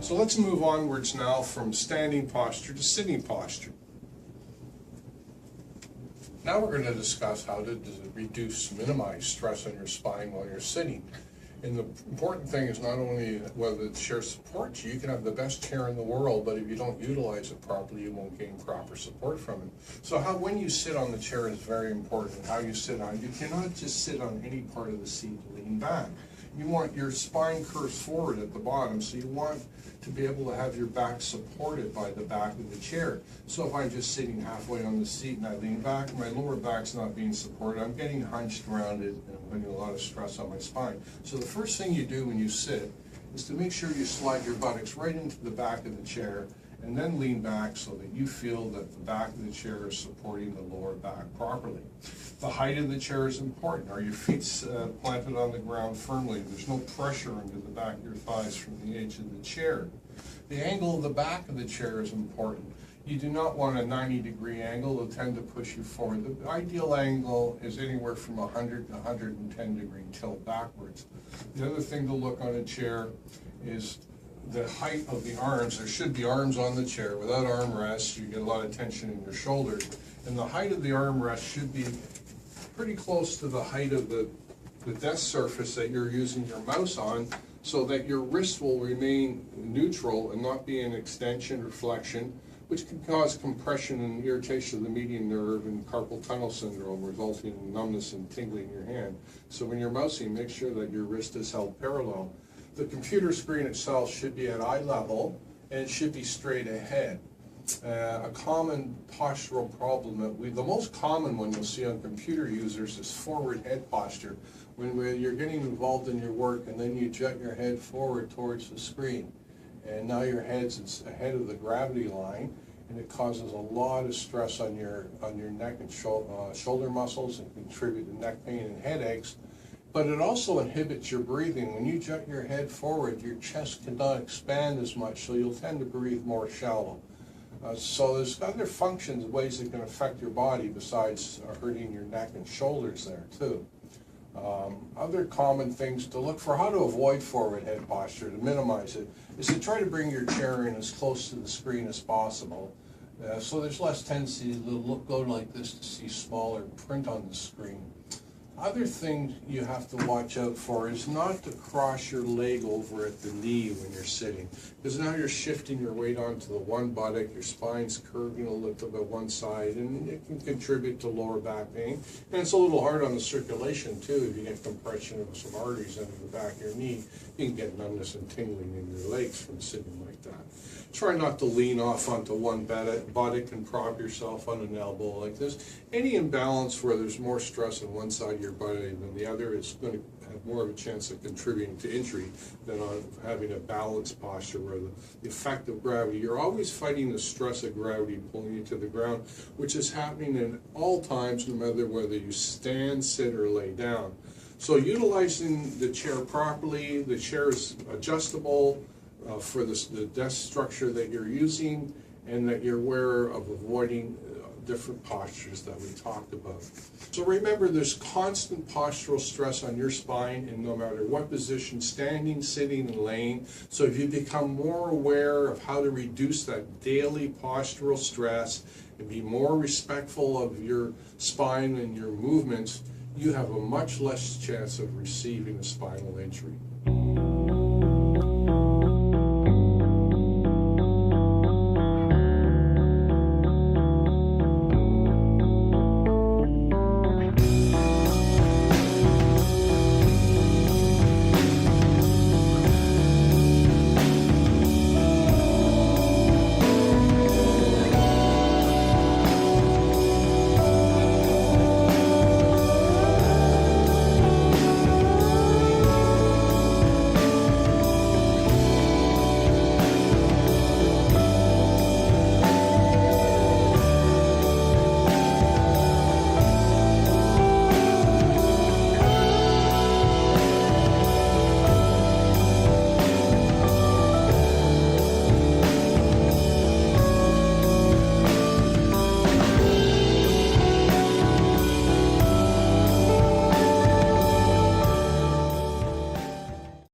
So let's move onwards now from standing posture to sitting posture. Now we're going to discuss how to minimize stress on your spine while you're sitting. And the important thing is not only whether the chair supports you, you can have the best chair in the world, but if you don't utilize it properly, you won't gain proper support from it. So when you sit on the chair is very important, how you sit on it. You cannot just sit on any part of the seat lean back. You want your spine curves forward at the bottom, so you want to be able to have your back supported by the back of the chair. So if I'm just sitting halfway on the seat and I lean back, my lower back's not being supported, I'm getting hunched around it and I'm putting a lot of stress on my spine. So the first thing you do when you sit is to make sure you slide your buttocks right into the back of the chair and then lean back so that you feel that the back of the chair is supporting the lower back properly. The height of the chair is important. Are your feet planted on the ground firmly? There's no pressure into the back of your thighs from the edge of the chair. The angle of the back of the chair is important. You do not want a 90-degree angle. It'll tend to push you forward. The ideal angle is anywhere from 100 to 110-degree tilt backwards. The other thing to look on a chair is the height of the arms. There should be arms on the chair. Without armrests, you get a lot of tension in your shoulders. And the height of the armrest should be pretty close to the height of the desk surface that you're using your mouse on, so that your wrist will remain neutral and not be an extension or flexion, which can cause compression and irritation of the median nerve and carpal tunnel syndrome, resulting in numbness and tingling in your hand. So when you're mousing, make sure that your wrist is held parallel. The computer screen itself should be at eye level and it should be straight ahead. A common postural problem, the most common one you'll see on computer users is forward head posture. When you're getting involved in your work and then you jet your head forward towards the screen. And now your head's ahead of the gravity line, and it causes a lot of stress on your neck and shoulder muscles and contribute to neck pain and headaches. But it also inhibits your breathing. When you jet your head forward, your chest cannot expand as much, so you'll tend to breathe more shallow. So there's other functions, ways that can affect your body besides hurting your neck and shoulders there too. Other common things to look for, how to avoid forward head posture, to minimize it, is to try to bring your chair in as close to the screen as possible. So there's less tendency to go like this to see smaller print on the screen. Other thing you have to watch out for is not to cross your leg over at the knee when you're sitting, because now you're shifting your weight onto the one buttock, your spine's curving a little bit one side, and it can contribute to lower back pain. And it's a little hard on the circulation too. If you get compression of some arteries under the back of your knee, you can get numbness and tingling in your legs from sitting like that. Try not to lean off onto one buttock and prop yourself on an elbow like this. Any imbalance where there's more stress on one side of your body than the other is going to have more of a chance of contributing to injury than on having a balanced posture where the effect of gravity, you're always fighting the stress of gravity pulling you to the ground, which is happening in all times, no matter whether you stand, sit, or lay down. So utilizing the chair properly, the chair is adjustable for the desk structure that you're using, and that you're aware of avoiding different postures that we talked about. So remember, there's constant postural stress on your spine in no matter what position, standing, sitting, and laying. So if you become more aware of how to reduce that daily postural stress and be more respectful of your spine and your movements, you have a much less chance of receiving a spinal injury.